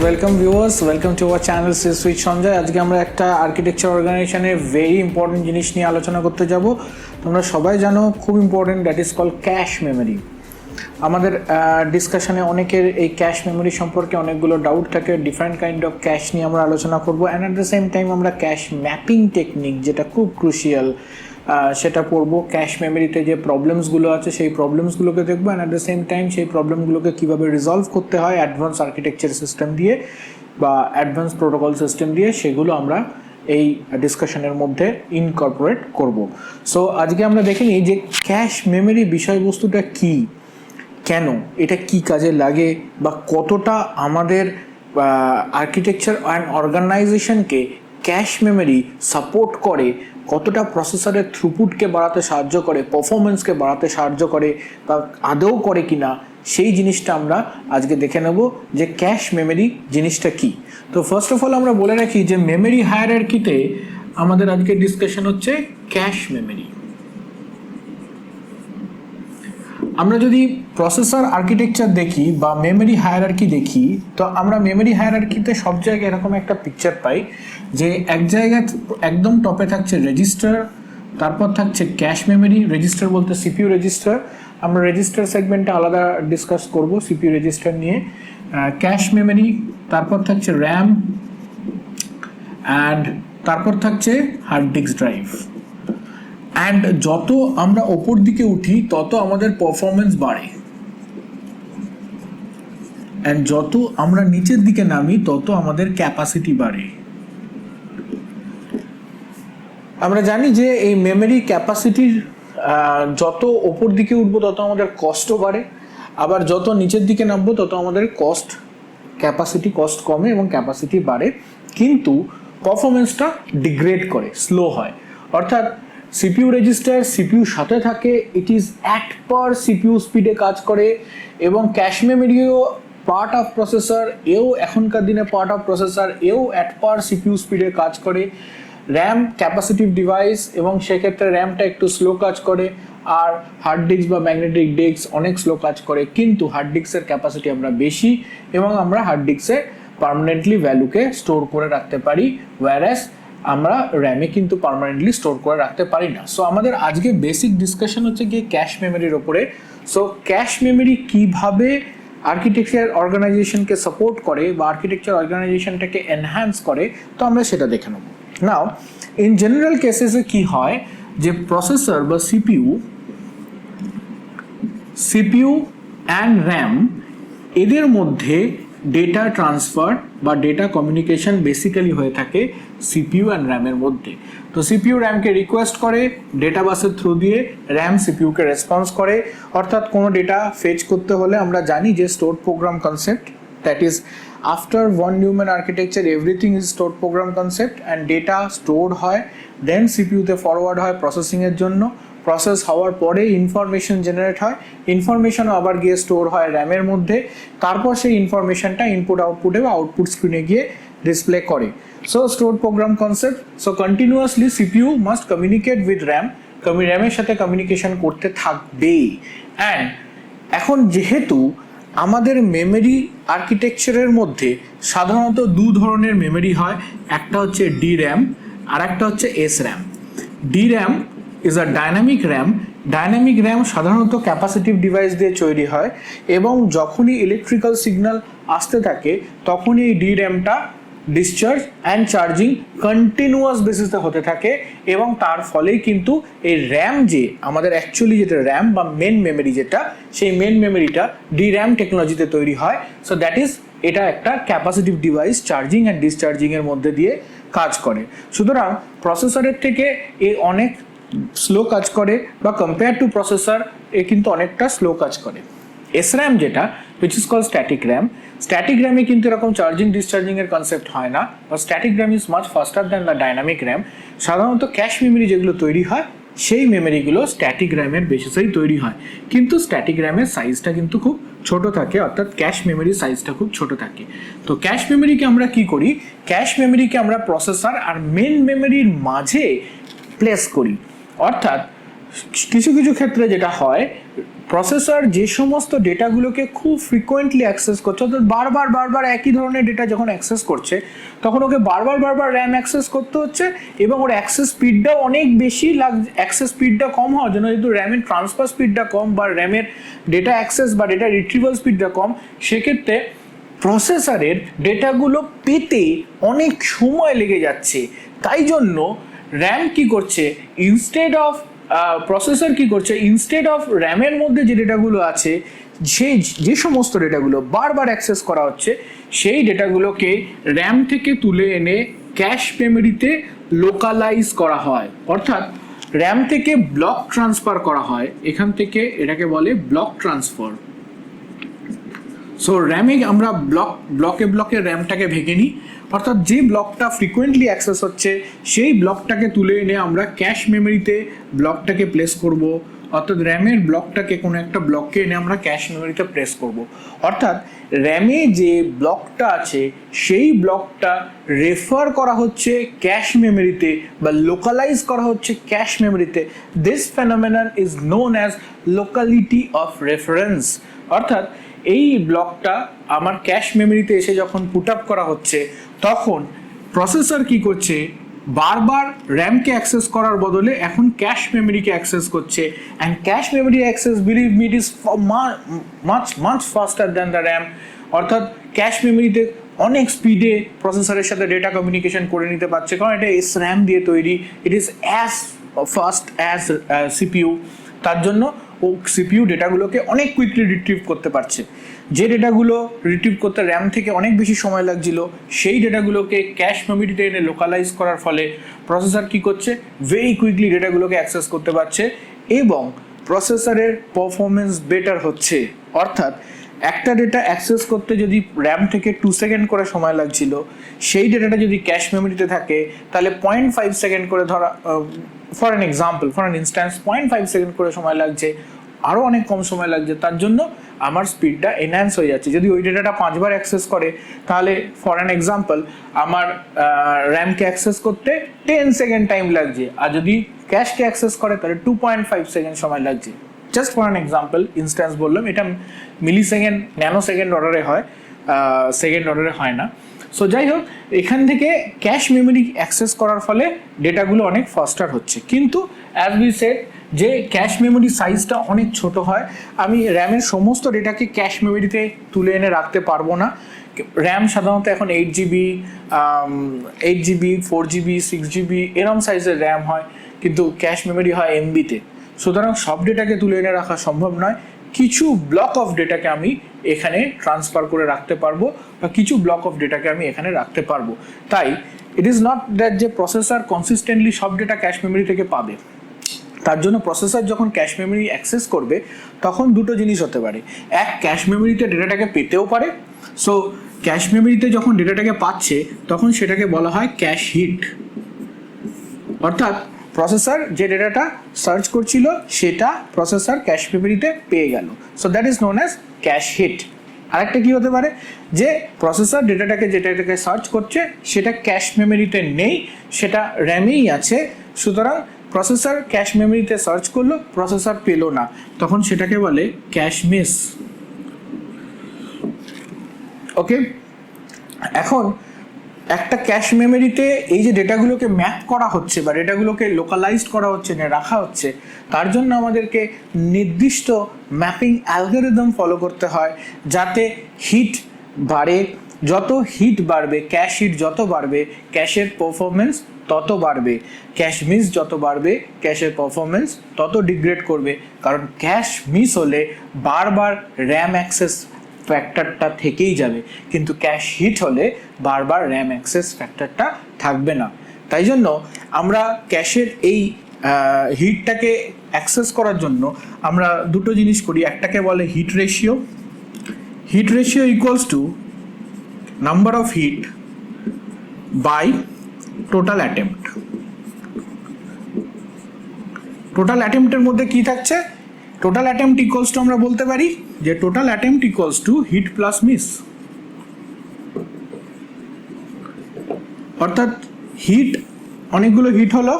Welcome viewers, welcome to our channel switch Sanjay. আজকে আমরা একটা আর্কিটেকচার অর্গানাইজেশনের ভেরি ইম্পর্টেন্ট জিনিস নিয়ে আলোচনা করতে যাব। তোমরা সবাই জানো খুব important, that is call cache memory. আমাদের ডিসকাশনে অনেকের এই ক্যাশ মেমোরি সম্পর্কে অনেকগুলো ডাউট থাকে। ডিফারেন্ট কাইন্ড অফ ক্যাশ নিয়ে আমরা আলোচনা করব, and at the same time আমরা ক্যাশ ম্যাপিং টেকনিক, যেটা খুব ক্রুশিয়াল, সেটা পড়বো। ক্যাশ মেমোরিতে যে প্রবলেমসগুলো আছে সেই প্রবলেমসগুলোকে দেখবো, and at the same time সেই প্রবলেমগুলোকে কীভাবে রিজলভ করতে হয় অ্যাডভান্স আর্কিটেকচার সিস্টেম দিয়ে বা অ্যাডভান্স প্রোটোকল সিস্টেম দিয়ে, সেগুলো আমরা এই ডিসকাশনের মধ্যে ইনকর্পোরেট করব। সো আজকে আমরা দেখে নিই যে ক্যাশ মেমোরি বিষয়বস্তুটা কী, কেন এটা কি কাজে লাগে, বা কতটা আমাদের আর্কিটেকচার অ্যান্ড অর্গানাইজেশনকে ক্যাশ মেমোরি সাপোর্ট করে, কতটা প্রসেসরের থ্রুপুটকে বাড়াতে সাহায্য করে, পারফরমেন্সকে বাড়াতে সাহায্য করে, বা আদৌ করে কিনা, সেই জিনিসটা আমরা আজকে দেখে নেব যে ক্যাশ মেমোরি জিনিসটা কি। তো ফার্স্ট অফ অল আমরা বলে রাখি যে মেমোরি হায়ারার্কিতে আমাদের আজকে ডিসকাশন হচ্ছে ক্যাশ মেমোরি। আমরা যদি প্রসেসর আর্কিটেকচার দেখি বা মেমোরি হায়ারার্কি দেখি, তো আমরা মেমোরি হায়ারার্কিতে সব জায়গায় এরকম একটা পিকচার পাই যে এক জায়গায় একদম টপে থাকছে রেজিস্টার, তারপর থাকছে ক্যাশ মেমোরি। রেজিস্টার বলতে সিপিইউ রেজিস্টার, আমরা রেজিস্টার সেগমেন্টে আলাদা ডিসকাস করব সিপিইউ রেজিস্টার নিয়ে। ক্যাশ মেমোরি, তারপর থাকছে র্যাম, অ্যান্ড তারপর থাকছে হার্ড ডিস্ক ড্রাইভ। অ্যান্ড যত আমরা ওপর দিকে উঠি তত আমাদের পারফরমেন্স বাড়ে, অ্যান্ড যত আমরা নিচের দিকে নামি তত আমাদের ক্যাপাসিটি বাড়ে। আমরা জানি যে এই মেমোরি ক্যাপাসিটির যত ওপর দিকে উঠবো তত আমাদের কস্টও বাড়ে, আবার যত নিচের দিকে নামবো তত আমাদের ক্যাপাসিটি কস্ট কমে এবং ক্যাপাসিটি বাড়ে, কিন্তু পারফরমেন্সটা ডিগ্রেড করে, স্লো হয়। অর্থাৎ সিপিইউ রেজিস্টার সিপিইউর সাথে থাকে, it is at per CPU স্পিডে কাজ করে, এবং ক্যাশ মেমোরিও পার্ট অফ প্রসেসর, এও এখনকার দিনে পার্ট অফ প্রসেসর, এও অ্যাট পার সিপিইউ স্পিডে কাজ করে। র্যাম ক্যাপাসিটিভ ডিভাইস, এবং সেক্ষেত্রে র্যামটা একটু স্লো কাজ করে, আর হার্ড ডিস্ক বা ম্যাগনেটিক ডিস্ক অনেক স্লো কাজ করে, কিন্তু হার্ড ডিস্কের ক্যাপাসিটি আমরা বেশি, এবং আমরা হার্ড ডিস্কে পার্মানেন্টলি ভ্যালুকে স্টোর করে রাখতে পারি, ওয়্যারএস আমরা র্যামে কিন্তু পার্মানেন্টলি স্টোর করে রাখতে পারি না। সো আমাদের আজকে বেসিক ডিসকাশন হচ্ছে গিয়ে ক্যাশ মেমোরির ওপরে। সো ক্যাশ মেমোরি কীভাবে আর্কিটেকচার অর্গানাইজেশনকে সাপোর্ট করে বা আর্কিটেকচার অর্গানাইজেশনটাকে এনহ্যান্স করে, তো আমরা সেটা দেখে নেব। নাও ইন জেনারেল কেসেসে কি হয় যে প্রসেসর বা সিপিইউ অ্যান্ড র্যাম, এদের মধ্যে ডেটা ট্রান্সফার বা ডেটা কমিউনিকেশন বেসিক্যালি হয়ে থাকে সিপিইউ অ্যান্ড র্যামের মধ্যে। তো সিপিইউ র্যামকে রিকোয়েস্ট করে ডেটা বাসের থ্রু দিয়ে, র্যাম সিপিইউকে রেসপন্স করে। অর্থাৎ কোনো ডেটা ফেচ করতে হলে আমরা জানি যে store program concept, that is after von Neumann architecture everything is store program concept, and data store হয়, দেন সিপিইউতে ফরওয়ার্ড হয় প্রসেসিংয়ের জন্য। প্রসেস হওয়ার পরে ইনফরমেশন জেনারেট হয়, ইনফরমেশনও আবার গিয়ে স্টোর হয় র্যামের মধ্যে, তারপর সেই ইনফরমেশনটা ইনপুট আউটপুটে বা আউটপুট স্ক্রিনে গিয়ে ডিসপ্লে করে। So store program concept. So continuously CPU must communicate with RAM, র্যামের সাথে কমিউনিকেশন করতে থাকবেই। অ্যান্ড এখন যেহেতু আমাদের মেমোরি আর্কিটেকচারের মধ্যে সাধারণত দু ধরনের মেমোরি হয়, একটা হচ্ছে ডি র্যাম আর একটা হচ্ছে S RAM. D RAM is a dynamic RAM. Dynamic RAM সাধারণত ক্যাপাসিটিভ ডিভাইস দিয়ে তৈরি হয়, এবং যখনই ইলেকট্রিক্যাল সিগন্যাল আসতে থাকে তখনই এই ডি র্যামটা ডিসচার্জ অ্যান্ড চার্জিং কন্টিনিউয়াস বেসিসে হতে থাকে, এবং তার ফলেই কিন্তু এই র্যাম যে আমাদের অ্যাকচুয়ালি যেটা র্যাম বা মেন মেমোরি, যেটা সেই মেন মেমোরিটা ডি র্যাম টেকনোলজিতে তৈরি হয়। সো দ্যাট ইজ, এটা একটা ক্যাপাসিটিভ ডিভাইস চার্জিং অ্যান্ড ডিসচার্জিংয়ের মধ্যে দিয়ে কাজ করে। সুতরাং প্রসেসরের থেকে এ অনেক স্লো কাজ করে, বা কম্পেয়ার টু প্রসেসর এ কিন্তু অনেকটা স্লো কাজ করে। এস র্যাম যেটা, which is call static RAM, static র্যামে কিন্তু এরকম চার্জিং ডিসচার্জিংয়ের কনসেপ্ট হয় না, বা static RAM is much faster than the dynamic RAM. সাধারণত ক্যাশ মেমোরি যেগুলো তৈরি হয় সেই মেমোরিগুলো স্ট্যাটিক র্যামের বেসিসেই তৈরি হয়, কিন্তু স্ট্যাটিক র্যামের সাইজটা কিন্তু খুব ছোট থাকে, অর্থাৎ ক্যাশ মেমোরির সাইজটা খুব ছোট থাকে। তো ক্যাশ মেমোরিকে আমরা কি করি, ক্যাশ মেমোরিকে আমরা প্রসেসর আর মেন মেমোরির মাঝে প্লেস করি। অর্থাৎ কিছু কিছু ক্ষেত্রে যেটা হয়, প্রসেসর যে সমস্ত ডেটাগুলোকে খুব ফ্রিকোয়েন্টলি অ্যাক্সেস করছে, অর্থাৎ বারবার একই ধরনের ডেটা যখন অ্যাক্সেস করছে তখন ওকে বারবার র্যাম অ্যাক্সেস করতে হচ্ছে এবং ওর অ্যাক্সেস স্পিডটাও অনেক বেশি অ্যাক্সেস স্পিডটা কম হওয়ার জন্য, যেহেতু র্যামের ট্রান্সফার স্পিডটা কম বা র্যামের ডেটা অ্যাক্সেস বা ডেটা রিট্রিভাল স্পিডটা কম, সেক্ষেত্রে প্রসেসরের ডেটাগুলো পেতে অনেক সময় লেগে যাচ্ছে। তাই জন্য র্যাম কি করছে, প্রসেসর কি করছে, ইনস্টেড অফ র্যামের মধ্যে যে ডেটাগুলো আছে, যে সমস্ত ডেটাগুলো বারবার অ্যাক্সেস করা হচ্ছে, সেই ডেটাগুলোকে র্যাম থেকে তুলে এনে ক্যাশ মেমোরিতে লোকালাইজ করা হয়, অর্থাৎ র্যাম থেকে ব্লক ট্রান্সফার করা হয়। এখান থেকে এটাকে বলে ব্লক ট্রান্সফার। সো র্যামে আমরা ব্লকে র্যামটাকে ভেঙে নিই, অর্থাৎ যে ব্লকটা ফ্রিকোয়েন্টলি অ্যাক্সেস হচ্ছে সেই ব্লকটাকে তুলে এনে আমরা ক্যাশ মেমোরিতে ব্লকটাকে প্লেস করব, অর্থাৎ র্যামের ব্লকটাকে কোনো একটা ব্লককে এনে আমরা ক্যাশ মেমোরিতে প্লেস করব। অর্থাৎ র্যামে যে ব্লকটা আছে সেই ব্লকটা রেফার করা হচ্ছে ক্যাশ মেমোরিতে বা লোকালাইজ করা হচ্ছে ক্যাশ মেমোরিতে। This phenomenon is known as locality of reference. অর্থাৎ এই ব্লকটা আমার ক্যাশ মেমোরিতে এসে যখন পুট আপ করা হচ্ছে তখন প্রসেসর কি করছে, বারবার র্যামকে অ্যাক্সেস করার বদলে এখন ক্যাশ মেমোরিকে অ্যাক্সেস করছে। And cache memory access, believe me, it is much faster than the RAM. অর্থাৎ ক্যাশ মেমোরিতে অনেক স্পিডে প্রসেসরের সাথে ডেটা কমিউনিকেশন করে নিতে পারছে, কারণ এটা SRAM দিয়ে তৈরি। It is as fast as CPU। তার জন্য ও CPU ডেটাগুলোকে অনেক কুইকলি রিট্রিভ করতে পারছে। যে ডেটাগুলো রিট্রিভ করতে র্যাম থেকে অনেক বেশি সময় লাগছিল, সেই ডেটাগুলোকে ক্যাশ মেমোরিতে এনে লোকালাইজ করার ফলে প্রসেসর কি করছে, ভেরি কুইকলি ডেটাগুলোকে অ্যাক্সেস করতে পারছে এবং প্রসেসরের পারফরমেন্স বেটার হচ্ছে। অর্থাৎ একটা ডেটা অ্যাক্সেস করতে যদি র্যাম থেকে 2 সেকেন্ড করে সময় লাগছিল, সেই ডেটাটা যদি ক্যাশ মেমোরিতে থাকে তাহলে 0.5 সেকেন্ড করে, ধরা ফর অ্যান ইনস্ট্যান্স 0.5 সেকেন্ড করে সময় লাগছে, আরও অনেক কম সময় লাগছে। তার জন্য আমার স্পিডটা এনহ্যান্স হয়ে যাচ্ছে। যদি ওই ডেটাটা 5 বার অ্যাক্সেস করে তাহলে ফর অ্যান এক্সাম্পল আমার র্যামকে অ্যাক্সেস করতে 10 সেকেন্ড টাইম লাগছে, আর যদি ক্যাশকে অ্যাক্সেস করে তাহলে 2.5 সেকেন্ড সময় লাগছে। Just for an example instance বললাম, এটা মিলি সেকেন্ড, ন্যানো সেকেন্ড অর্ডারে হয়, সেকেন্ড অর্ডারে হয় না। সো যাই হোক, এখান থেকে ক্যাশ মেমোরি অ্যাক্সেস করার ফলে ডেটাগুলো অনেক ফাস্টার হচ্ছে। কিন্তু অ্যাজ উই সেড যে ক্যাশ মেমোরি সাইজটা অনেক ছোট হয়, আমি র্যামের সমস্ত ডেটাকে ক্যাশ মেমোরিতে তুলে এনে রাখতে পারবো না। র্যাম সাধারণত এখন 8GB, 4GB, 6GB এরম সাইজের র্যাম হয়, কিন্তু ক্যাশ মেমোরি হয় MB-তে। সুতরাং সব ডেটাকে তুলে এনে রাখা সম্ভব নয়। কিছু ব্লক অফ ডেটাকে আমি এখানে ট্রান্সফার করে রাখতে পারবো বা কিছু ব্লক অফ ডেটাকে আমি এখানে রাখতে পারবো। তাই ইট ইজ নট দ্যাট যে প্রসেসর কনসিস্টেন্টলি সব ডেটা ক্যাশ মেমোরি থেকে পাবে। তার জন্য প্রসেসর যখন ক্যাশ মেমোরি অ্যাক্সেস করবে তখন দুটো জিনিস হতে পারে। এক, ক্যাশ মেমোরিতে ডেটাটাকে পেতেও পারে। সো ক্যাশ মেমোরিতে যখন ডেটাটাকে পাচ্ছে তখন সেটাকে বলা হয় ক্যাশ হিট। অর্থাৎ প্রসেসর যে ডেটাটা সার্চ করছিল সেটা প্রসেসর ক্যাশ মেমোরিতে পেয়ে গেল। So that is known as cache hit. আরেকটা কি হতে পারে, যে প্রসেসর যেটাকে সার্চ করছে সেটা ক্যাশ মেমোরিতে নেই, সেটা র্যামেই আছে। সুতরাং প্রসেসর ক্যাশ মেমোরিতে সার্চ করলো, প্রসেসর পেলো না, তখন সেটাকে বলে ক্যাশ মিস। ওকে, এখন একটা ক্যাশ মেমোরিতে এই যে ডেটাগুলোকে ম্যাপ করা হচ্ছে বা ডেটাগুলোকে লোকালাইজড করা হচ্ছে, রাখা হচ্ছে, তার জন্য আমাদেরকে নির্দিষ্ট ম্যাপিং অ্যালগরিদম ফলো করতে হয়, যাতে হিট বাড়ে। যত হিট বাড়বে, ক্যাশ হিট যত বাড়বে, ক্যাশের পারফরমেন্স তত বাড়বে। ক্যাশ মিস যত বাড়বে, ক্যাশের পারফরমেন্স তত ডিগ্রেড করবে। কারণ ক্যাশ মিস হলে বারবার র্যাম অ্যাক্সেস ফ্যাক্টরটা থেকেই যাবে, কিন্তু ক্যাশ হিট হলে বারবার র্যাম অ্যাক্সেস ফ্যাক্টরটা থাকবে না। তাই জন্য আমরা ক্যাশের এই হিটটাকে অ্যাক্সেস করার জন্য আমরা দুটো জিনিস করি। একটাকে বলে hit ratio. Hit ratio equals to number of hit by total attempt. Total অ্যাটেম্প্টের মধ্যে কি থাকছে, টোটাল অ্যাটেম্প্ট ইকুয়ালস টু আমরা বলতে পারি যে total attempt equals to hit plus miss. অর্থাৎ হিট, অনেকগুলো হিট হলো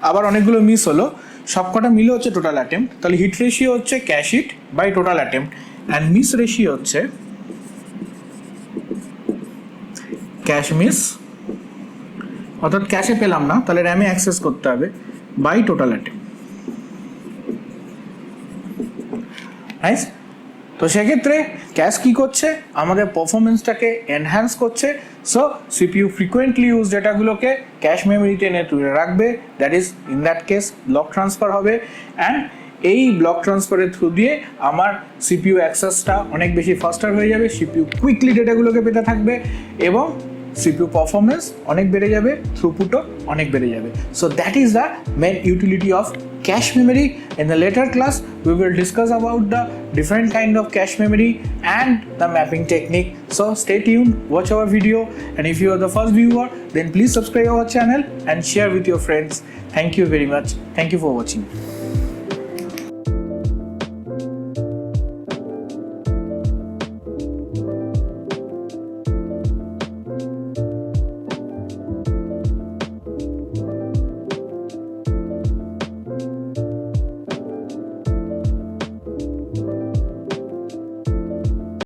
আবার অনেকগুলো মিস হলো, সবকটা মিলে হচ্ছে টোটাল অ্যাটেম্প্ট, তাহলে হিট রেশিও হচ্ছে cache hit by total attempt, and miss ratio হচ্ছে ক্যাশ মিস, অর্থাৎ ক্যাশে পেলাম না তাহলে র্যামে অ্যাক্সেস করতে হবে, বাই টোটাল অ্যাটেম্প্ট। নাইস। তো সেক্ষেত্রে ক্যাশ কি করছে, আমাদের পারফরমেন্সটাকে এনহ্যান্স করছে। সো সিপিইউ ফ্রিকোয়েন্টলি ইউজ ডেটাগুলোকে ক্যাশ মেমোরিতে এনে তুলে রাখবে, that is in that case block transfer হবে, অ্যান্ড এই ব্লক ট্রান্সফারের থ্রু দিয়ে আমার সিপিইউ অ্যাক্সেসটা অনেক বেশি ফাস্টার হয়ে যাবে, সিপিইউ কুইকলি ডেটাগুলোকে পেতে থাকবে, এবং CPU performance অনেক বেড়ে যাবে, থ্রুপুটও অনেক বেড়ে যাবে। So that is the main utility of cache memory. In the later class we will discuss about the different kind of cache memory and the mapping technique. So stay tuned, watch our video, and if you are the first viewer then please subscribe our channel and share with your friends. Thank you very much. Thank you for watching.